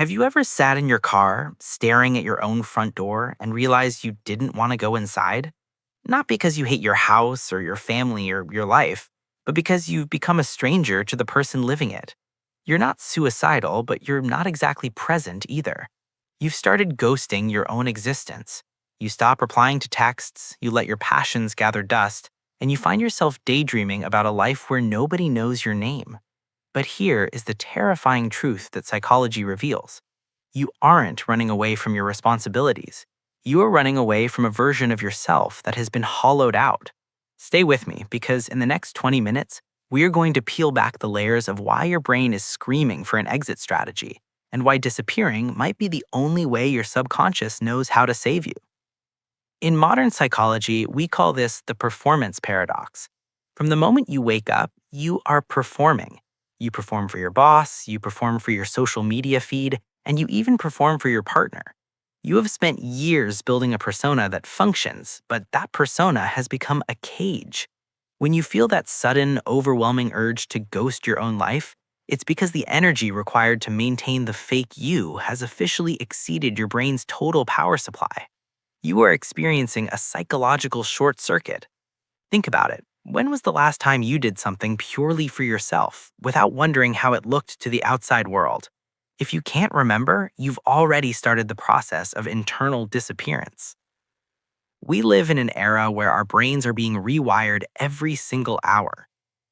Have you ever sat in your car, staring at your own front door, and realized you didn't want to go inside? Not because you hate your house or your family or your life, but because you've become a stranger to the person living it. You're not suicidal, but you're not exactly present either. You've started ghosting your own existence. You stop replying to texts, you let your passions gather dust, and you find yourself daydreaming about a life where nobody knows your name. But here is the terrifying truth that psychology reveals. You aren't running away from your responsibilities. You are running away from a version of yourself that has been hollowed out. Stay with me because in the next 20 minutes, we are going to peel back the layers of why your brain is screaming for an exit strategy and why disappearing might be the only way your subconscious knows how to save you. In modern psychology, we call this the performance paradox. From the moment you wake up, you are performing. You perform for your boss, you perform for your social media feed, and you even perform for your partner. You have spent years building a persona that functions, but that persona has become a cage. When you feel that sudden, overwhelming urge to ghost your own life, it's because the energy required to maintain the fake you has officially exceeded your brain's total power supply. You are experiencing a psychological short circuit. Think about it. When was the last time you did something purely for yourself, without wondering how it looked to the outside world? If you can't remember, you've already started the process of internal disappearance. We live in an era where our brains are being rewired every single hour.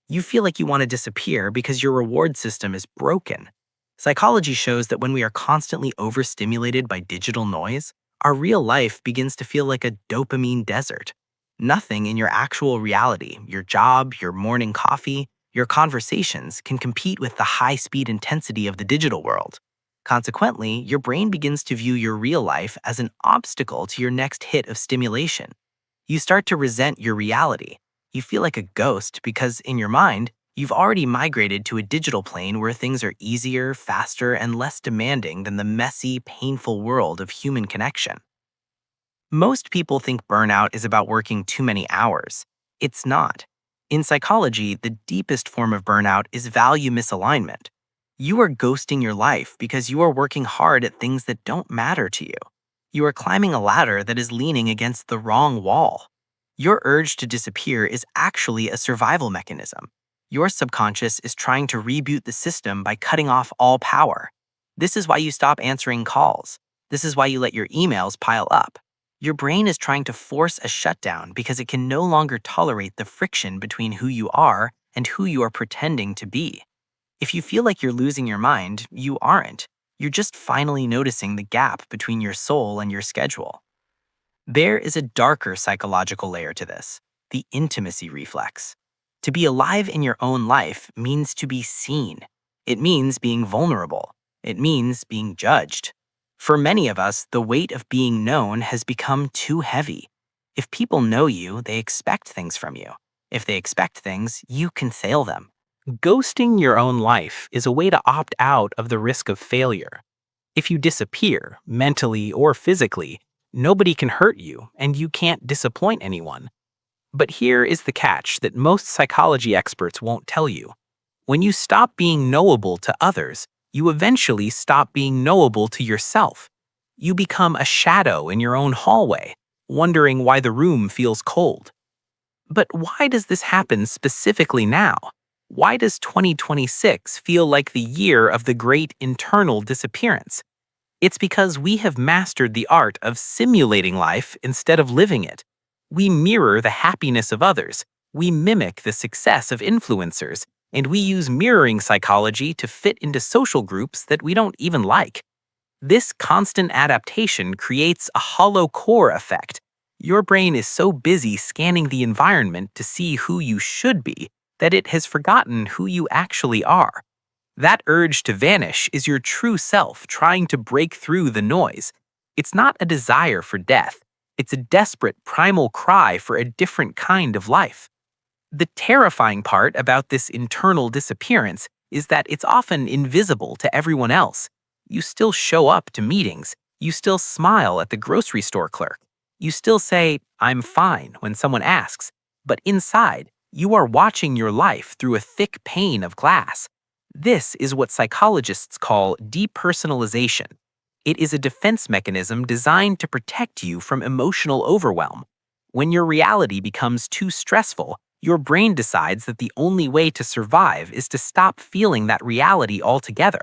You feel like you want to disappear because your reward system is broken. Psychology shows that when we are constantly overstimulated by digital noise, our real life begins to feel like a dopamine desert. Nothing in your actual reality, your job, your morning coffee, your conversations can compete with the high speed intensity of the digital world. Consequently, your brain begins to view your real life as an obstacle to your next hit of stimulation. You start to resent your reality. You feel like a ghost because, in your mind, you've already migrated to a digital plane where things are easier, faster, and less demanding than the messy, painful world of human connection. Most people think burnout is about working too many hours. It's not. In psychology, the deepest form of burnout is value misalignment. You are ghosting your life because you are working hard at things that don't matter to you. You are climbing a ladder that is leaning against the wrong wall. Your urge to disappear is actually a survival mechanism. Your subconscious is trying to reboot the system by cutting off all power. This is why you stop answering calls. This is why you let your emails pile up. Your brain is trying to force a shutdown because it can no longer tolerate the friction between who you are and who you are pretending to be. If you feel like you're losing your mind, you aren't. You're just finally noticing the gap between your soul and your schedule. There is a darker psychological layer to this, the intimacy reflex. To be alive in your own life means to be seen. It means being vulnerable. It means being judged. For many of us, the weight of being known has become too heavy. If people know you, they expect things from you. If they expect things, you can fail them. Ghosting your own life is a way to opt out of the risk of failure. If you disappear, mentally or physically, nobody can hurt you and you can't disappoint anyone. But here is the catch that most psychology experts won't tell you. When you stop being knowable to others, you eventually stop being knowable to yourself. You become a shadow in your own hallway, wondering why the room feels cold. But why does this happen specifically now? Why does 2026 feel like the year of the great internal disappearance? It's because we have mastered the art of simulating life instead of living it. We mirror the happiness of others, we mimic the success of influencers, and we use mirroring psychology to fit into social groups that we don't even like. This constant adaptation creates a hollow core effect. Your brain is so busy scanning the environment to see who you should be that it has forgotten who you actually are. That urge to vanish is your true self trying to break through the noise. It's not a desire for death. It's a desperate primal cry for a different kind of life. The terrifying part about this internal disappearance is that it's often invisible to everyone else. You still show up to meetings. You still smile at the grocery store clerk. You still say, "I'm fine," when someone asks. But inside, you are watching your life through a thick pane of glass. This is what psychologists call depersonalization. It is a defense mechanism designed to protect you from emotional overwhelm. When your reality becomes too stressful, your brain decides that the only way to survive is to stop feeling that reality altogether.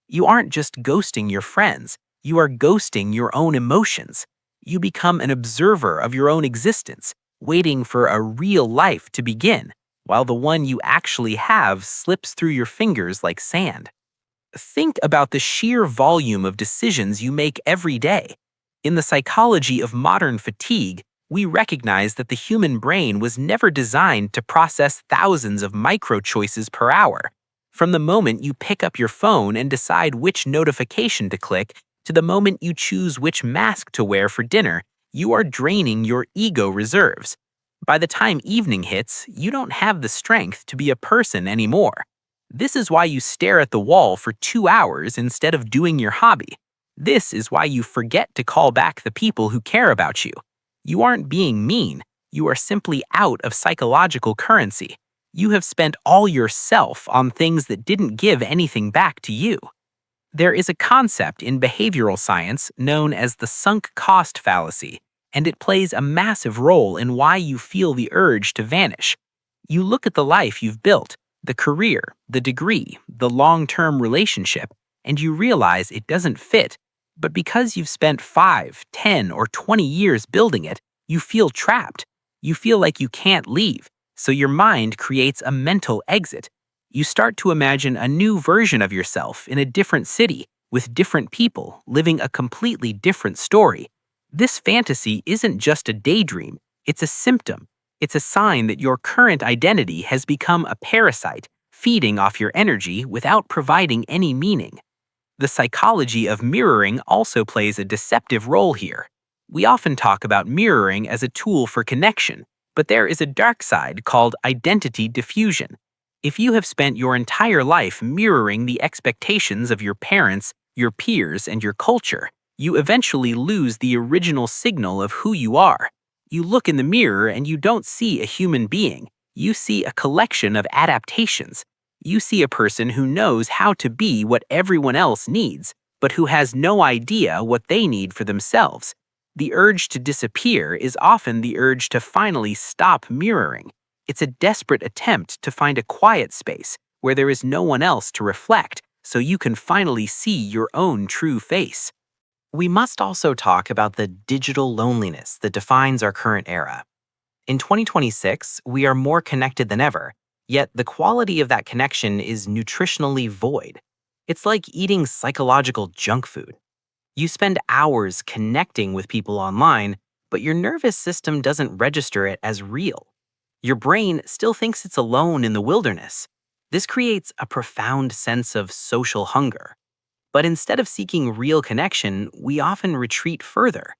You aren't just ghosting your friends, you are ghosting your own emotions. You become an observer of your own existence, waiting for a real life to begin, while the one you actually have slips through your fingers like sand. Think about the sheer volume of decisions you make every day. In the psychology of modern fatigue, we recognize that the human brain was never designed to process thousands of micro choices per hour. From the moment you pick up your phone and decide which notification to click, to the moment you choose which mask to wear for dinner, you are draining your ego reserves. By the time evening hits, you don't have the strength to be a person anymore. This is why you stare at the wall for 2 hours instead of doing your hobby. This is why you forget to call back the people who care about you. You aren't being mean, you are simply out of psychological currency. You have spent all yourself on things that didn't give anything back to you. There is a concept in behavioral science known as the sunk cost fallacy, and it plays a massive role in why you feel the urge to vanish. You look at the life you've built, the career, the degree, the long-term relationship, and you realize it doesn't fit. But because you've spent 5, 10, or 20 years building it, you feel trapped. You feel like you can't leave, so your mind creates a mental exit. You start to imagine a new version of yourself in a different city, with different people, living a completely different story. This fantasy isn't just a daydream, it's a symptom. It's a sign that your current identity has become a parasite, feeding off your energy without providing any meaning. The psychology of mirroring also plays a deceptive role here. We often talk about mirroring as a tool for connection, but there is a dark side called identity diffusion. If you have spent your entire life mirroring the expectations of your parents, your peers, and your culture, you eventually lose the original signal of who you are. You look in the mirror and you don't see a human being. You see a collection of adaptations. You see a person who knows how to be what everyone else needs, but who has no idea what they need for themselves. The urge to disappear is often the urge to finally stop mirroring. It's a desperate attempt to find a quiet space where there is no one else to reflect, so you can finally see your own true face. We must also talk about the digital loneliness that defines our current era. In 2026, we are more connected than ever, yet the quality of that connection is nutritionally void. It's like eating psychological junk food. You spend hours connecting with people online, but your nervous system doesn't register it as real. Your brain still thinks it's alone in the wilderness. This creates a profound sense of social hunger. But instead of seeking real connection, we often retreat further.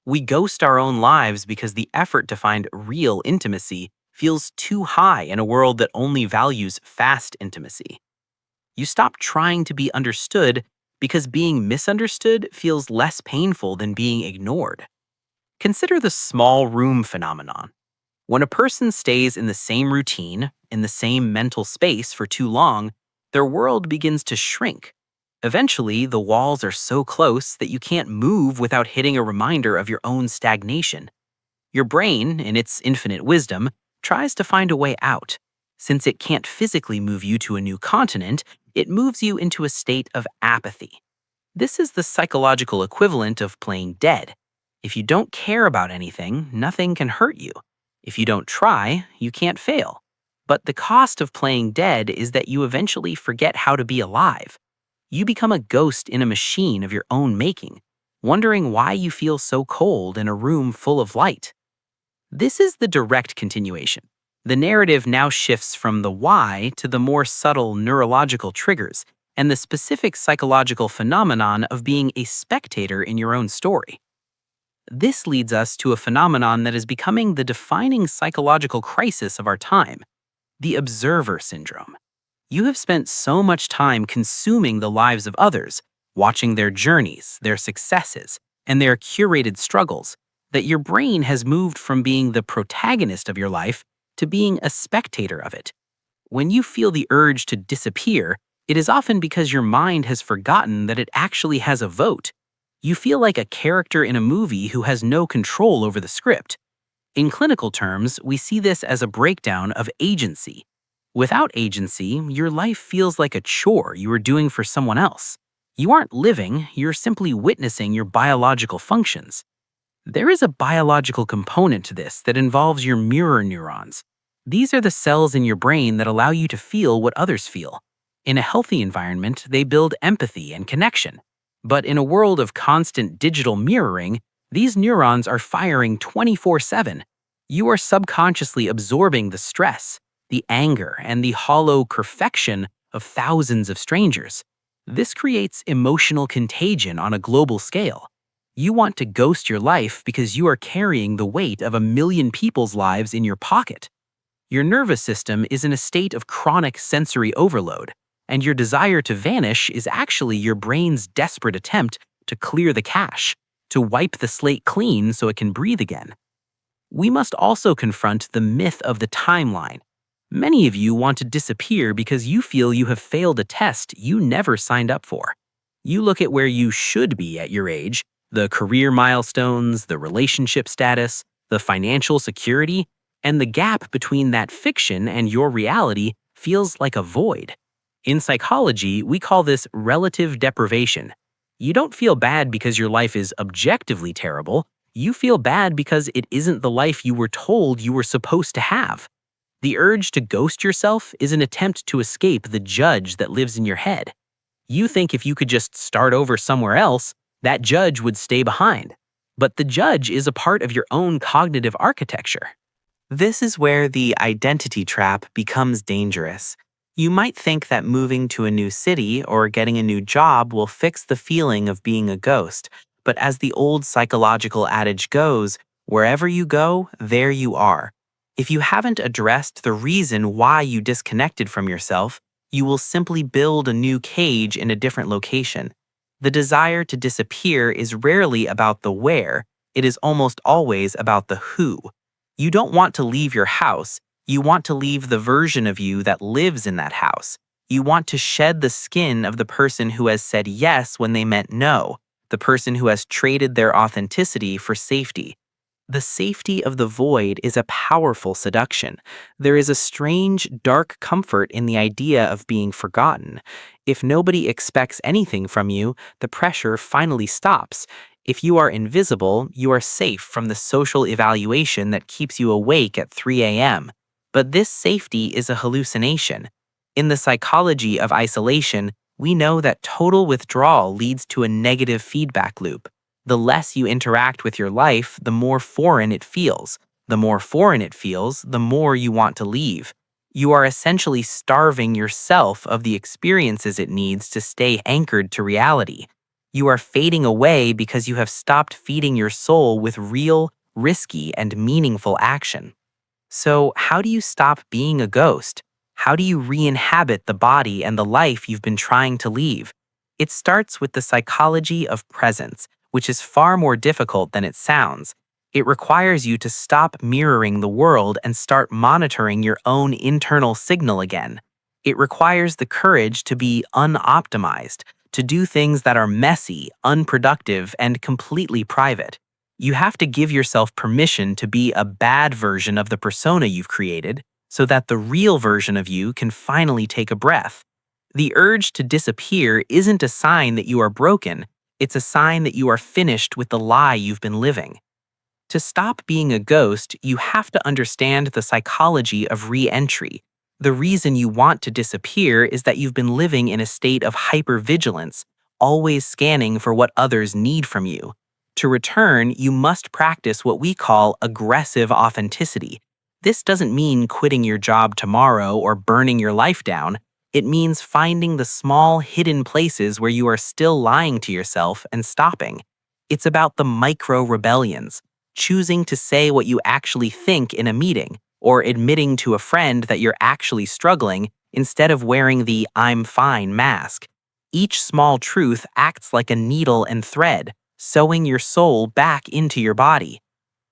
We ghost our own lives because the effort to find real intimacy feels too high in a world that only values fast intimacy. You stop trying to be understood because being misunderstood feels less painful than being ignored. Consider the small room phenomenon. When a person stays in the same routine, in the same mental space for too long, their world begins to shrink. Eventually, the walls are so close that you can't move without hitting a reminder of your own stagnation. Your brain, in its infinite wisdom, tries to find a way out. Since it can't physically move you to a new continent, it moves you into a state of apathy. This is the psychological equivalent of playing dead. If you don't care about anything, nothing can hurt you. If you don't try, you can't fail. But the cost of playing dead is that you eventually forget how to be alive. You become a ghost in a machine of your own making, wondering why you feel so cold in a room full of light. This is the direct continuation. The narrative now shifts from the why to the more subtle neurological triggers and the specific psychological phenomenon of being a spectator in your own story. This leads us to a phenomenon that is becoming the defining psychological crisis of our time, the observer syndrome. You have spent so much time consuming the lives of others, watching their journeys, their successes, and their curated struggles, that your brain has moved from being the protagonist of your life to being a spectator of it. When you feel the urge to disappear, It is often because your mind has forgotten that it actually has a vote. You feel like a character in a movie who has no control over the script. In clinical terms, we see this as a breakdown of agency. Without agency, your life feels like a chore you are doing for someone else. You aren't living, you're simply witnessing your biological functions. There is a biological component to this that involves your mirror neurons. These are the cells in your brain that allow you to feel what others feel. In a healthy environment, they build empathy and connection. But in a world of constant digital mirroring, these neurons are firing 24/7. You are subconsciously absorbing the stress, the anger, and the hollow perfection of thousands of strangers. This creates emotional contagion on a global scale. You want to ghost your life because you are carrying the weight of a million people's lives in your pocket. Your nervous system is in a state of chronic sensory overload, and your desire to vanish is actually your brain's desperate attempt to clear the cache, to wipe the slate clean so it can breathe again. We must also confront the myth of the timeline. Many of you want to disappear because you feel you have failed a test you never signed up for. You look at where you should be at your age, the career milestones, the relationship status, the financial security, and the gap between that fiction and your reality feels like a void. In psychology, we call this relative deprivation. You don't feel bad because your life is objectively terrible. You feel bad because it isn't the life you were told you were supposed to have. The urge to ghost yourself is an attempt to escape the judge that lives in your head. You think if you could just start over somewhere else, that judge would stay behind. But the judge is a part of your own cognitive architecture. This is where the identity trap becomes dangerous. You might think that moving to a new city or getting a new job will fix the feeling of being a ghost, but as the old psychological adage goes, wherever you go, there you are. If you haven't addressed the reason why you disconnected from yourself, you will simply build a new cage in a different location. The desire to disappear is rarely about the where, it is almost always about the who. You don't want to leave your house, you want to leave the version of you that lives in that house. You want to shed the skin of the person who has said yes when they meant no, the person who has traded their authenticity for safety. The safety of the void is a powerful seduction. There is a strange, dark comfort in the idea of being forgotten. If nobody expects anything from you, the pressure finally stops. If you are invisible, you are safe from the social evaluation that keeps you awake at 3 a.m. But this safety is a hallucination. In the psychology of isolation, we know that total withdrawal leads to a negative feedback loop. The less you interact with your life, the more foreign it feels. The more foreign it feels, the more you want to leave. You are essentially starving yourself of the experiences it needs to stay anchored to reality. You are fading away because you have stopped feeding your soul with real, risky, and meaningful action. So, how do you stop being a ghost? How do you re-inhabit the body and the life you've been trying to leave? It starts with the psychology of presence, which is far more difficult than it sounds. It requires you to stop mirroring the world and start monitoring your own internal signal again. It requires the courage to be unoptimized, to do things that are messy, unproductive, and completely private. You have to give yourself permission to be a bad version of the persona you've created so that the real version of you can finally take a breath. The urge to disappear isn't a sign that you are broken, it's a sign that you are finished with the lie you've been living. To stop being a ghost, you have to understand the psychology of re-entry. The reason you want to disappear is that you've been living in a state of hypervigilance, always scanning for what others need from you. To return, you must practice what we call aggressive authenticity. This doesn't mean quitting your job tomorrow or burning your life down. It means finding the small, hidden places where you are still lying to yourself and stopping. It's about the micro rebellions, choosing to say what you actually think in a meeting, or admitting to a friend that you're actually struggling instead of wearing the "I'm fine" mask. Each small truth acts like a needle and thread, sewing your soul back into your body.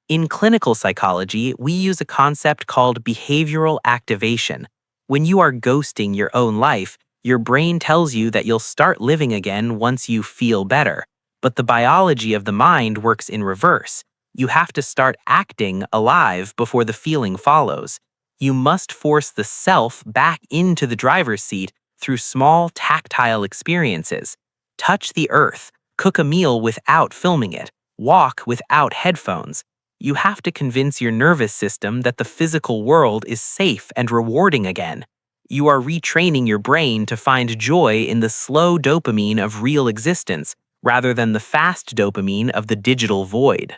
In clinical psychology, we use a concept called behavioral activation. When you are ghosting your own life, Your brain tells you that you'll start living again once you feel better, but the biology of the mind works in reverse. You have to start acting alive before the feeling follows. You must force the self back into the driver's seat through small tactile experiences. Touch the earth, cook a meal without filming it, walk without headphones. You have to convince your nervous system that the physical world is safe and rewarding again. You are retraining your brain to find joy in the slow dopamine of real existence rather than the fast dopamine of the digital void.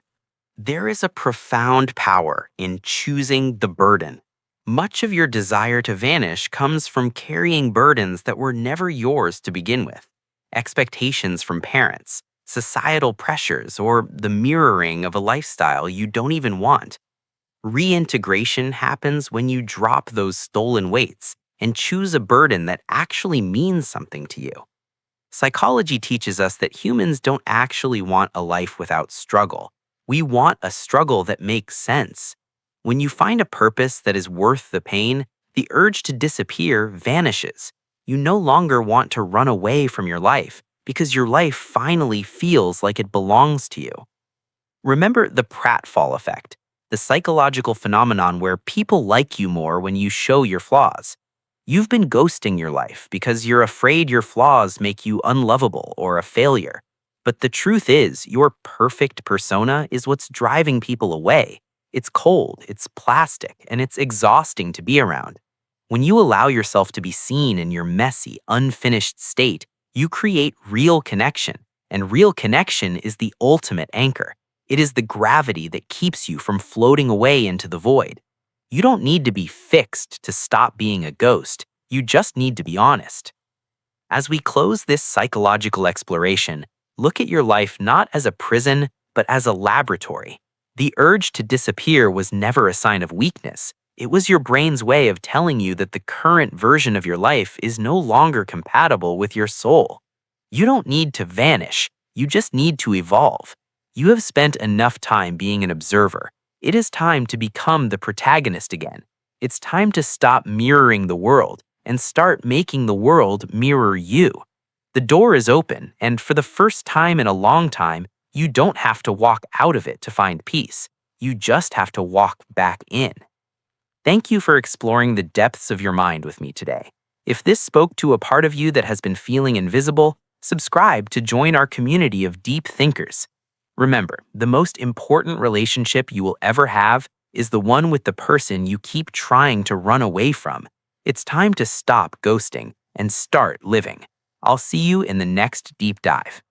There is a profound power in choosing the burden. Much of your desire to vanish comes from carrying burdens that were never yours to begin with. Expectations from parents, societal pressures, or the mirroring of a lifestyle you don't even want. Reintegration happens when you drop those stolen weights and choose a burden that actually means something to you. Psychology teaches us that humans don't actually want a life without struggle. We want a struggle that makes sense. When you find a purpose that is worth the pain, the urge to disappear vanishes. You no longer want to run away from your life because your life finally feels like it belongs to you. Remember the pratfall effect, the psychological phenomenon where people like you more when you show your flaws. You've been ghosting your life because you're afraid your flaws make you unlovable or a failure. But the truth is, your perfect persona is what's driving people away. It's cold, it's plastic, and it's exhausting to be around. When you allow yourself to be seen in your messy, unfinished state, you create real connection, and real connection is the ultimate anchor. It is the gravity that keeps you from floating away into the void. You don't need to be fixed to stop being a ghost. You just need to be honest. As we close this psychological exploration, look at your life not as a prison, but as a laboratory. The urge to disappear was never a sign of weakness. It was your brain's way of telling you that the current version of your life is no longer compatible with your soul. You don't need to vanish. You just need to evolve. You have spent enough time being an observer. It is time to become the protagonist again. It's time to stop mirroring the world and start making the world mirror you. The door is open, and for the first time in a long time, you don't have to walk out of it to find peace. You just have to walk back in. Thank you for exploring the depths of your mind with me today. If this spoke to a part of you that has been feeling invisible, subscribe to join our community of deep thinkers. Remember, the most important relationship you will ever have is the one with the person you keep trying to run away from. It's time to stop ghosting and start living. I'll see you in the next deep dive.